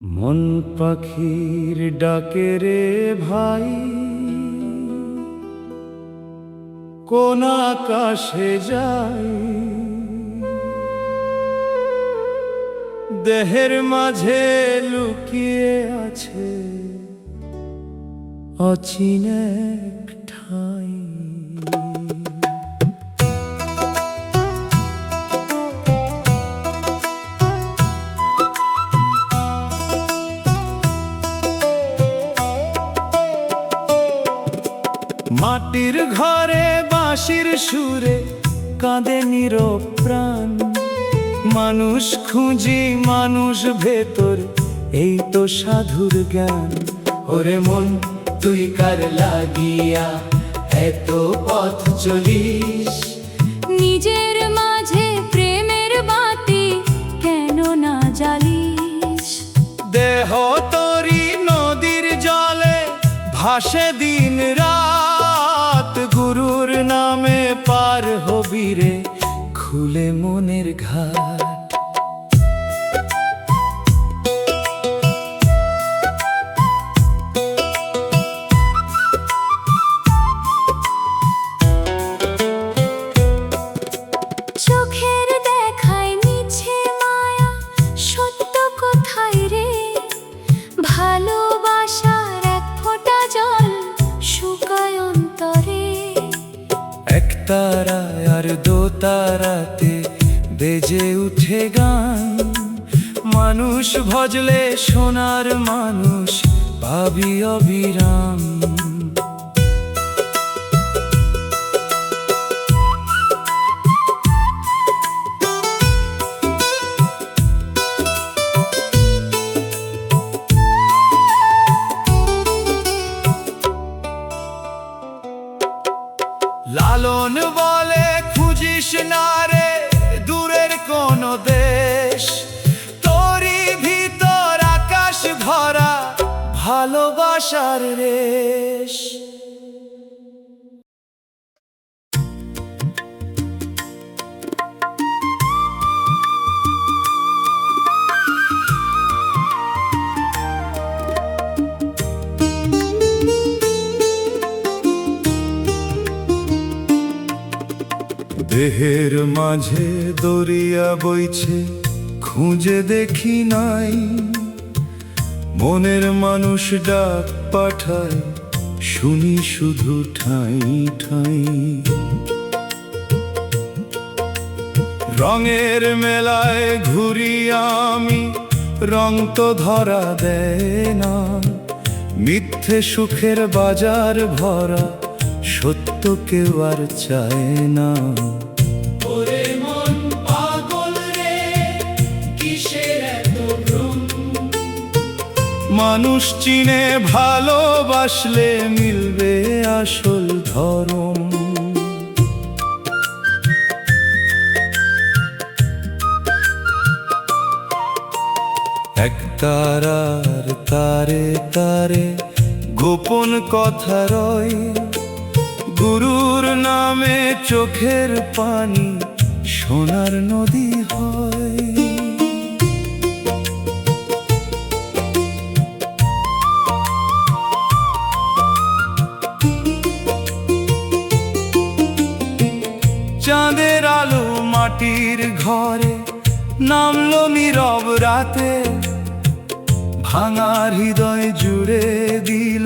মন পাখির ডাকে রে ভাই, কোন আকাশে যাই। দেহের মাঝে লুকিয়ে আছে অচিন এক ঠাই। মাটির ঘরে বাঁশির সুরে কাঁদে নীরব প্রাণ। মানুষ খুঁজি মানুষ ভেতর, এই তো সাধুর জ্ঞান। ওরে মন তুই কার লাগিয়া এত পথ চলিস? নিজের মাঝে প্রেমের বাতি কেন না জ্বালিস? দেহ তরি নদীর জলে ভাসে দিন রাত। গুরুর নামে পার হবি রে খুলে মনের ঘাট। চোখের দেখায় মিছে মায়া, সত্য কোথায় রে? ভালোবাসার এক ফোঁটা জল শুকায় অন্তরে। একতারায় আর দোতারাতে বেজে উঠে গান। মানুষ ভজলে সোনার মানুষ পাবি অবিরাম। লালন বলে খুঁজিস না রে দূরের কোন দেশ। তোরই ভিতর আকাশ ভরা ভালোবাসার রেশ। দেহের মাঝে দরিয়া বইছে খুঁজে দেখি নাই। মনের মানুষ ডাক পাঠায় শুনি শুধু ঠাই ঠাই। রঙের মেলায় ঘুরি আমি, রং তো ধরা দেয় না। মিথ্যে সুখের বাজার ভরা, সত্য কেউ আর চায় না। ওরে মন পাগল রে, কিসের এত ভ্রম? মানুষ চিনে ভালোবাসলে মিলবে আসল ধরম। এক তারার তারে তারে গোপন কথা রয়। গুরুর নামে চোখের পানি সোনার নদী হয়। চাঁদের আলো মাটির ঘরে নামলো নীরব রাতে। ভাঙার হৃদয় জুড়ে দিল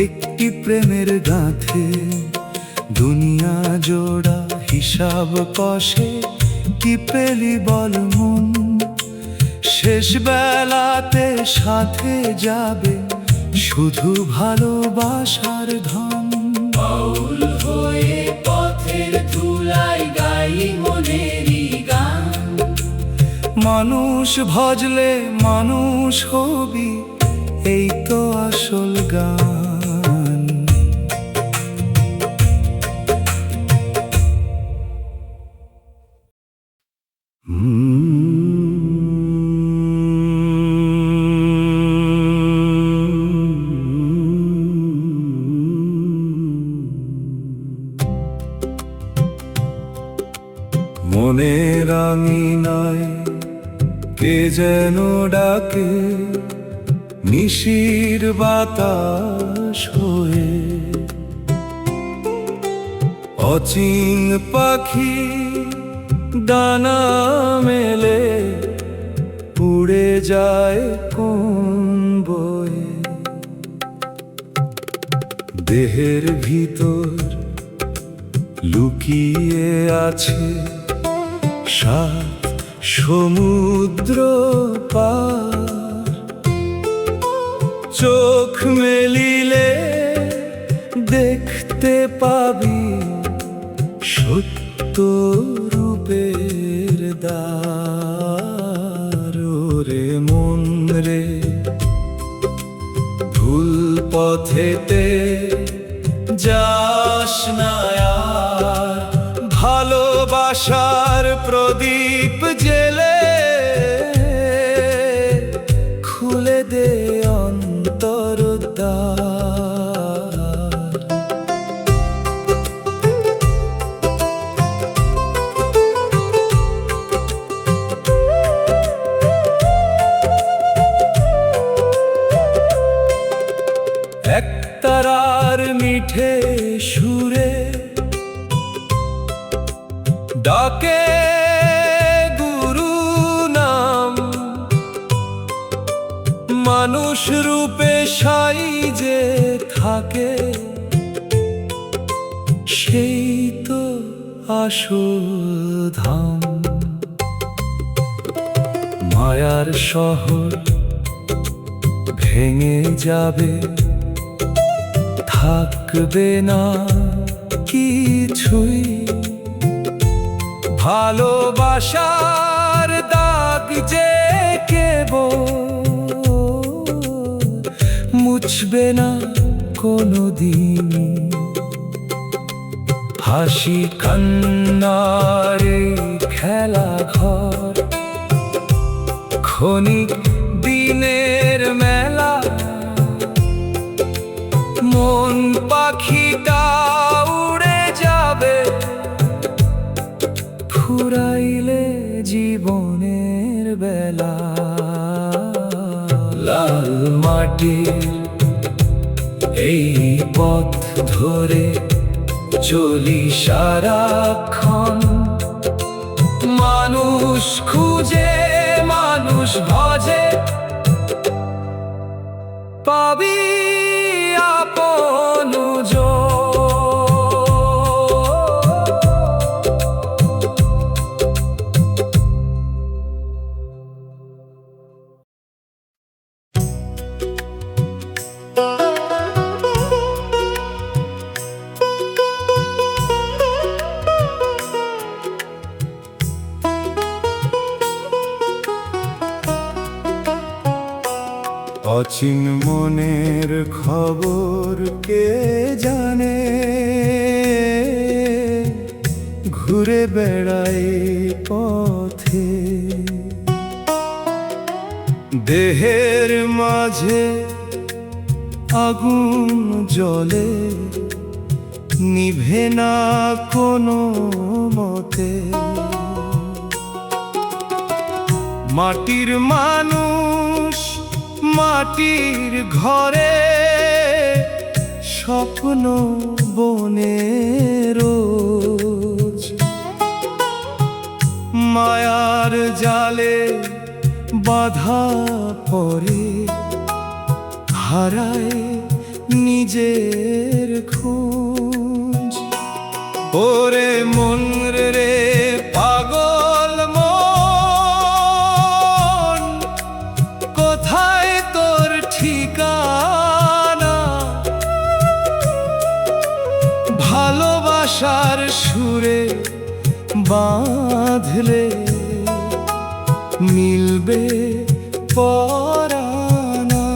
একটি প্রেমের গাঁথে। দুনিয়া জোড়া হিসাব কষে কি পেলি বল মন? শেষ বেলাতে সাথে যাবে শুধু ভালোবাসার ধন। বাউল হয়ে পথের ধুলায় গাই মনেরই গান। মানুষ ভজলে মানুষ হবি, এই তো আসল গান। মনের আঙিনায় কে যেন ডাকে নিশির বাতাস হয়ে, অচিন পাখি ডানা মেলে উড়ে যায় কোন বয়ে। দেহের ভিতর লুকিয়ে আছে সাত সমুদ্র পার, চোখ মেলিলে দেখতে পাবি সত্য রূপের দ্বার। ওরে মন রে, ভুল পথেতে যাস না আর, ভালোবাসার প্রদীপ জেলে খুলে দে অন্তর দ্বার। একতারার মিঠে সুরে ডাকে গুরু নাম, মানুষ রূপে সাইজে থাকে সেই তো আসল ধাম। মায়ার শহর ভেঙে যাবে, থাকবে না কিছুই, ভালোবাসার দাগ যে কেবল মুছবে না কোনোদিন। হাসি কান্নার এই খেলা ঘর, ক্ষণিক দিনের মেলা, মন পাখিটা উড়ে যাবে ফুরাইলে জীবনের বেলা। লাল মাটির এই পথ ধরে চলি সারাক্ষণ, মানুষ খুঁজে মানুষ ভজে পাবি আপন জন। অচিন মনের খবর কে জানে, ঘুরে বেড়ায় পথে। দেহের মাঝে আগুন জ্বলে, নিভে না কোনো মতে। মাটির মানুষ মাটির ঘরে, স্বপ্ন বনে রোজ। মায়ার জালে বাধা পড়ে, হারায় নিজের খোঁজ। ওরে মন রে পাগল মন, কোথায় তোর ঠিকানা? ভালোবাসার সুরে বাঁধলে মিলবে পরানা।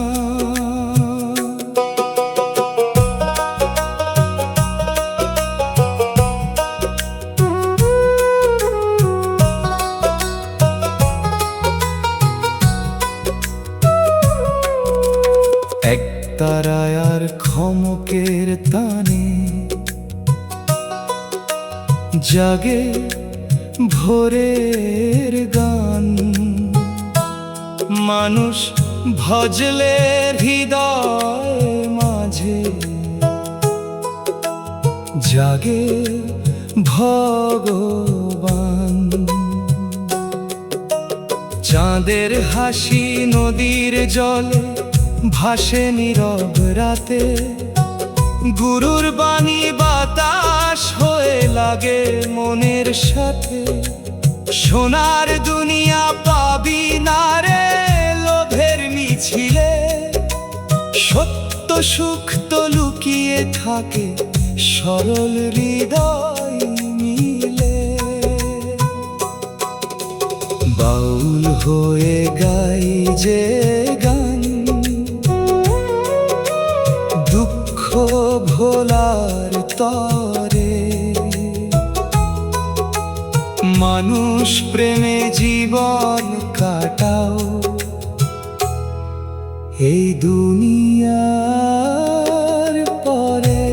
এক তারায় আর খমকের তানে জাগে ভোরের গান। মানুষ ভজলে হৃদয় মাঝে জাগে ভগবান। চাঁদের হাসি নদীর জলে ভাসে নীরব রাতে, গুরুর বাণী বাতাস হয়ে লাগে মনের সাথে। সোনার দুনিয়া পাবি না রে লোভের মিছিলে, সত্য সুখ তো লুকিয়ে থাকে সরল হৃদয় মিলে। বাউল হয়ে গাই যে গান, দুঃখ ভোলার তরে, মানুষ প্রেমে জীবন কাটাও এই দুনিয়ার পরে।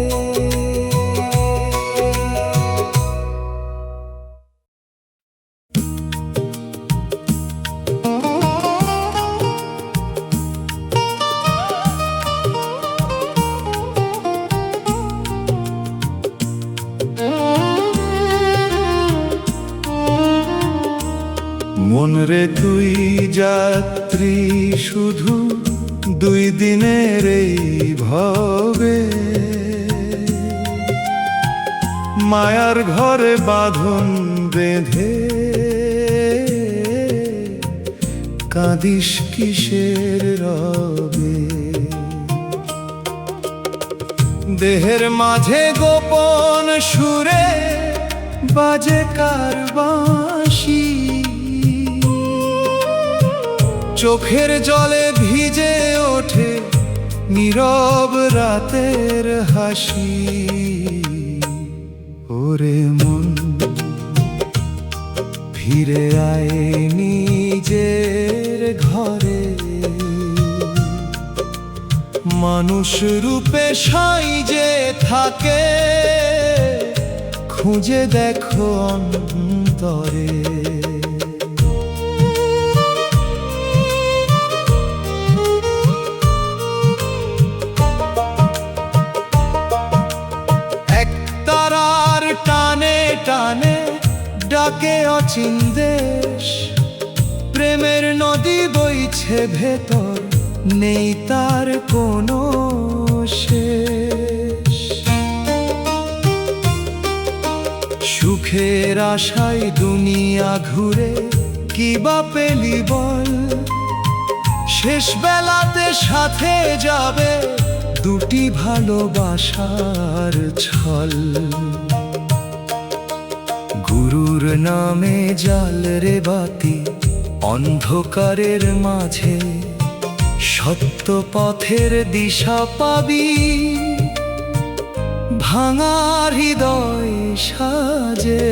মন রে তুই যাত্রী শুধু দুই দিনের এই ভবে, মায়ার ঘরে বাঁধন বেঁধে কাঁদিস কিসের রবে। দেহের মাঝে গোপন সুরে বাজে কার বাঁশি, চোখের জলে ভিজে ওঠে নীরব রাতের হাসি। ওরে মন ফিরে আয় নিজের ঘরে, মানুষ রূপে সাইজে থাকে খুঁজে দেখো অন্তরে। টানে টানে ডাকে অচিন দেশ, প্রেমের নদী বইছে ভেতর নেই তার কোনো শেষ। সুখের আশায় দুনিয়া ঘুরে কি বা পেলি বল, শেষ বেলাতে সাথে যাবে দুটি ভালোবাসার ছল। গুরুর নামে জাল রে বাতি অন্ধকারের মাঝে, সত্য পথের দিশা পাবি ভাঙা হৃদয় সাজে।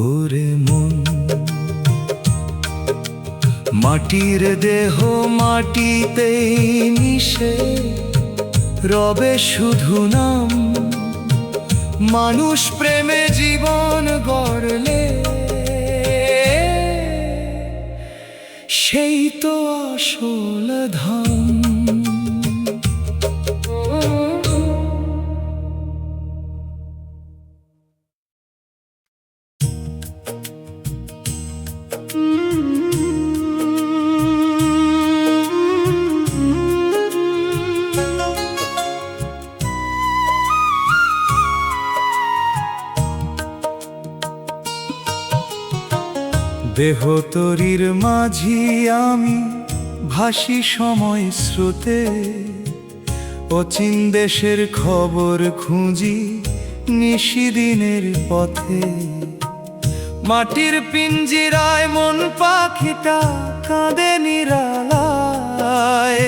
ওরে মন মাটির দেহ মাটিতেই মিশে রবে শুধু নাম, মানুষ প্রেমে জীবন গড়লে সেই তো আসল ধন। দেহ তরির মাঝি আমি ভাসি সময় স্রোতে, অচিন দেশের খবর খুঁজি নিশিদিনের পথে। মাটির পিঞ্জিরায় মন পাখিটা কাঁদে নিরালায়,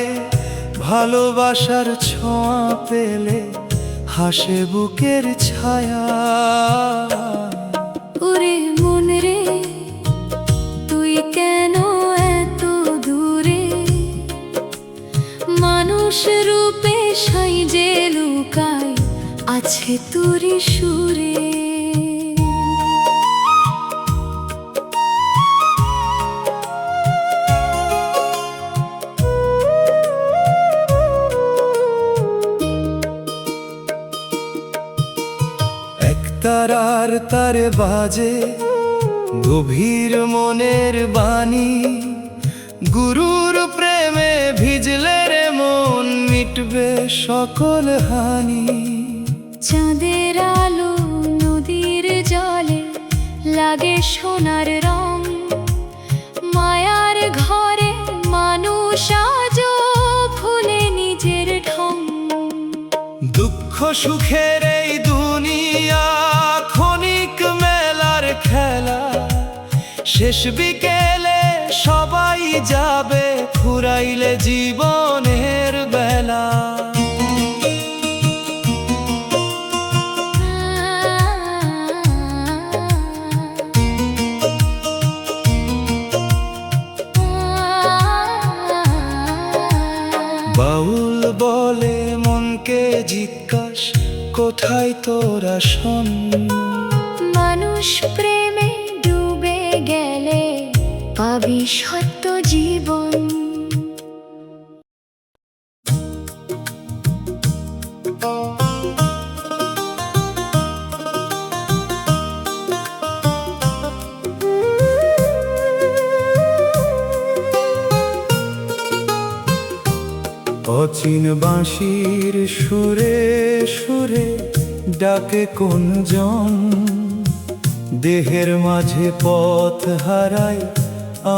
ভালোবাসার ছোঁয়া পেলে হাসে বুকের ছায়া। ওরে মন রে তুই কেন এত দূরে, মানুষ রূপে সাইজে লুকায় আছে তোরি সুরে। তারার তারে বাজে গভীর মনের বাণী, গুরুর প্রেমে ভিজলে রে মন মিটবে সকল হানি। চাঁদের আলো নদীর জলে লাগে সোনার রং, মায়ার ঘরে মানুষ আজও ভুলে নিজের ঢং। দুঃখ সুখের এই দুনিয়া ক্ষণিক মেলার খেলা, শেষ বিকেলে সবাই যাবে ফুরাইলে জীবনের বেলা। বাউল বলে মনকে জিজ্ঞাস কোথায় তোরা শোন, মানুষ প্রেমে ডুবে গেলে পাবি সত্য জীবন। অচিন বাঁশির সুরে সুরে ডাকে কোন জন, দেহের মাঝে পথ হারায়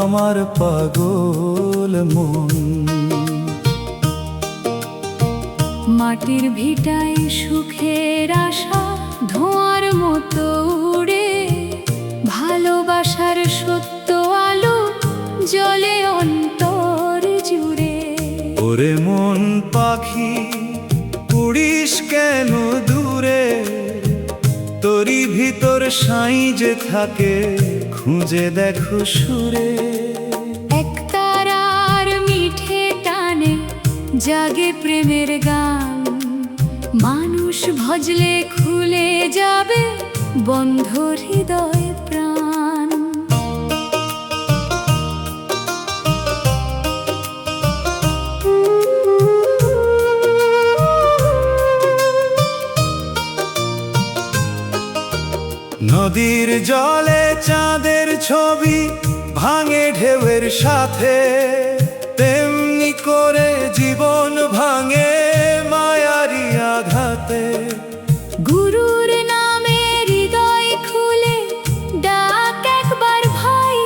আমার পাগল মন। মাটির ভিটায় সুখের আশা ধোঁয়ার মতো উড়ে, ভালোবাসার সত্য আলো জ্বলে অন্তর জুড়ে। ওরে মন পাখি উড়িস কেন দূরে, তোরই ভিতর সাঁই যে থাকে খুঁজে দেখো সুরে। এক তারার মিঠে টানে জাগে প্রেমের গান, মানুষ ভজলে খুলে যাবে বন্ধ হৃদয় প্রাণ। নদীর জলে চাঁদের ছবি ভাঙে ঢেউয়ের সাথে, তেমনি করে জীবন ভাঙে মায়ারি আঘাতে। গুরুর নামে হৃদয় খুলে ডাক একবার ভাই,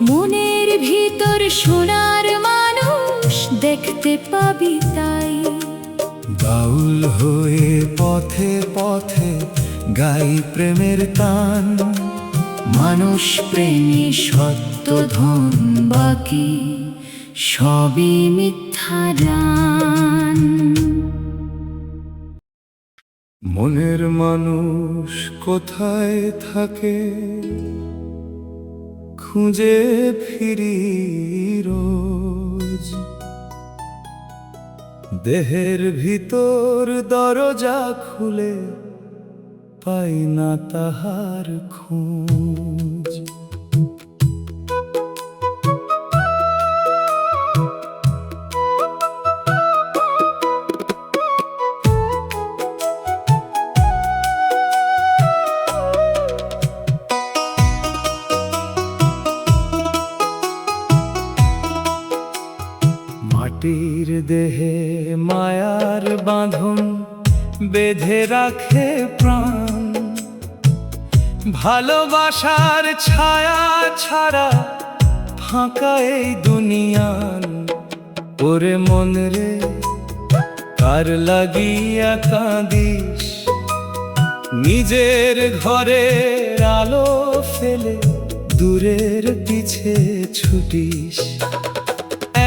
মনের ভিতর সোনার মানুষ দেখতে পাবি তাই। বাউল হয়ে পথে পথে গাই প্রেমের তান, মানুষ প্রেমী সত্য ধন বাকি সবই মিথ্যা গান। মনের মানুষ কোথায় থাকে খুঁজে ফিরি রোজ, দেহের ভিতর দরজা খুলে পাই না তাহার খোঁজ। মাটির দেহে মায়ার বাঁধন বেঁধে রাখে প্রাণ, ভালোবাসার ছায়া ছাড়া ফাঁকা এই দুনিয়ান। ওরে মন রে কার লাগিয়া কাঁদিস, নিজের ঘরের আলো ফেলে দূরের পিছে ছুটিস।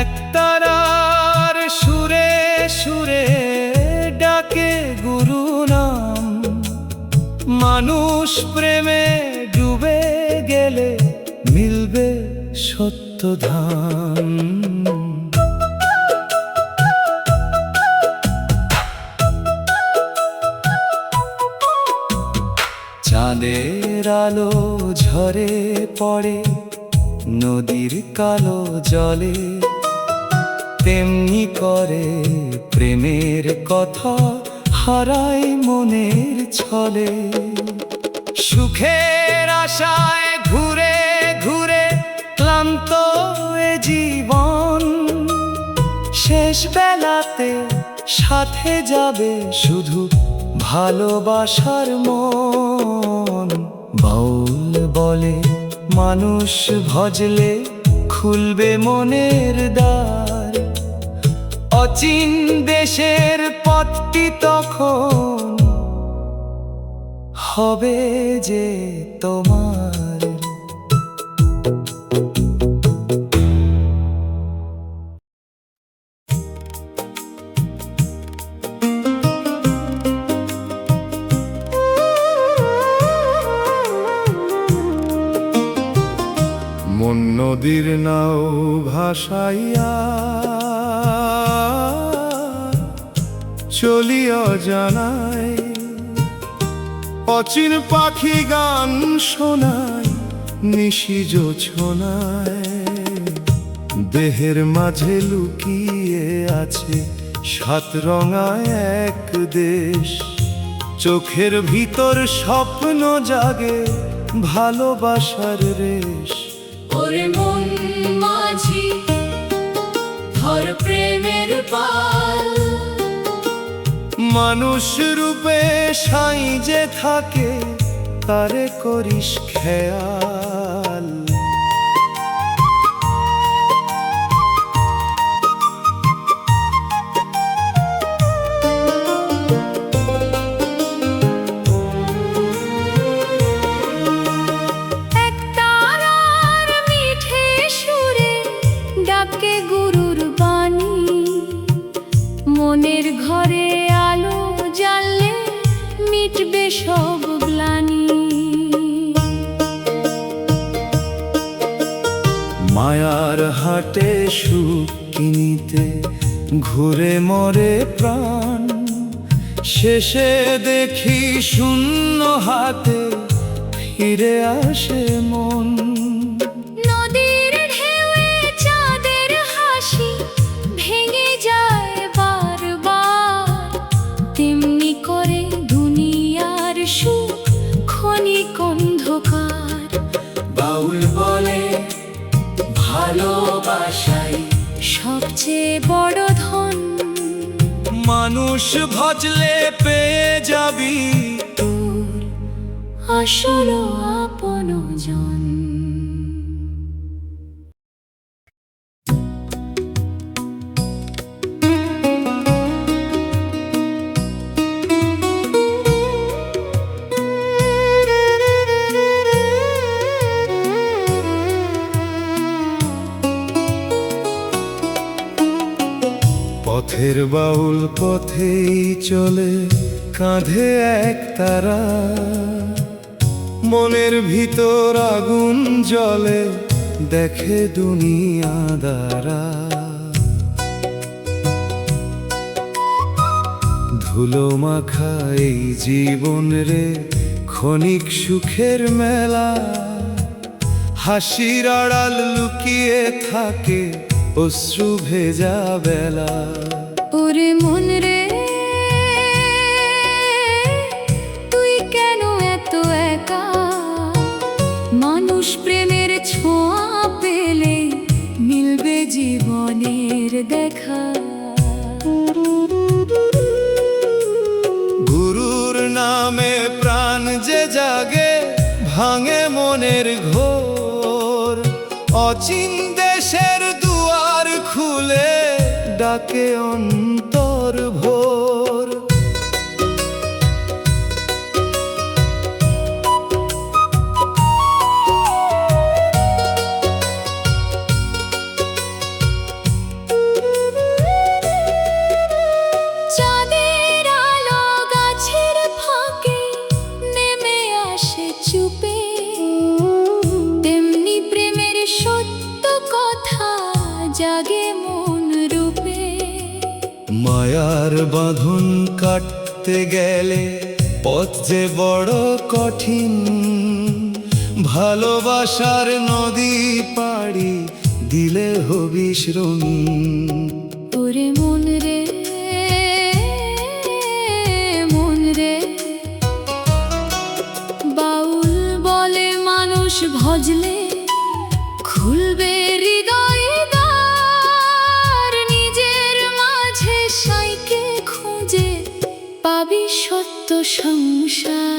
একতারার সুরে সুরে ডাকে গুরু নাম, মানুষ প্রেমে ডুবে গেলে মিলবে সত্য ধাম। চাঁদের আলো ঝরে পড়ে নদীর কালো জলে, তেমনি করে প্রেমের কথা হারায় মনের ছলে। সুখের আশায় ঘুরে ঘুরে ক্লান্ত এ জীবন, শেষ বেলাতে সাথে যাবে শুধু ভালোবাসার মন। বাউল বলে মানুষ ভজলে খুলবে মনের দ্বার, অচিন দেশের পথটি তখন হবে যে তোমার। মন নদীর নাও ভাসাইয়া চলিয়া জানাই, অচিন পাখি গান শোনায় নিশিজ ছোনায়। দেহের মাঝে লুকিয়ে আছে সাত রঙা এক দেশ, চোখের ভিতর স্বপ্ন জাগে ভালোবাসার রেশ। ওরে মন মাঝি ধর প্রেমের পাল, মানুষ রূপে সাইজে থাকে তারে করিস খেয়াল। এক তারার মিঠে সুরে ডাকে গুরুর বাণী, মনের ঘরে আলো জ্বাললে মিটবে সব গ্লানি। মায়ার হাটে সুখ কিনিতে ঘুরে মরে প্রাণ, শেষে দেখি শূন্য হাতে ফিরে আসে মন। নদীর ঢেউয়ে চাঁদের হাসি ভেঙে যায় বারবার, তেমনি করে দুনিয়ার সুখ ক্ষণিক অন্ধকার। বাউল বলে ভালোবাসাই সবচেয়ে বড় ধন, মানুষ ভজলে পেয়ে যাবি তোর আসল আপনজন। পথের বাউল পথেই চলে কাঁধে এক তারা, মনের ভিতর আগুন জ্বলে দেখে দুনিয়াদারা। ধুলো মাখা এই জীবন রে ক্ষণিক সুখের মেলা, হাসির আড়াল লুকিয়ে থাকে অশ্রু ভেজা বেলা। ওরে মন রে তুই কেন এত একা, মানুষ প্রেমের ছোঁয়া পেলে মিলবে জীবনের দেখা। গুরুর নামে প্রাণ যে জাগে ভাঙে মনের ঘোর, অচিন দেশের দুয়ার খুলে ডাকে অন্তর ভোর। চাঁদের আলো গাছের ফাঁকে নেমে আসে চুপে, তেমনি প্রেমের সত্য কথা জাগে মন রূপে। মায়ার বাঁধন কাটতে গেলে পথ যে বড় কঠিন, ভালোবাসার নদী পাড়ি দিলে হবিস রঙিন। ওরে মন রে মন রে বাউল ভজলে খুলবে হৃদয় দ্বার, নিজের মাঝে সাইকে খুঁজে পাবি সত্য সংসার।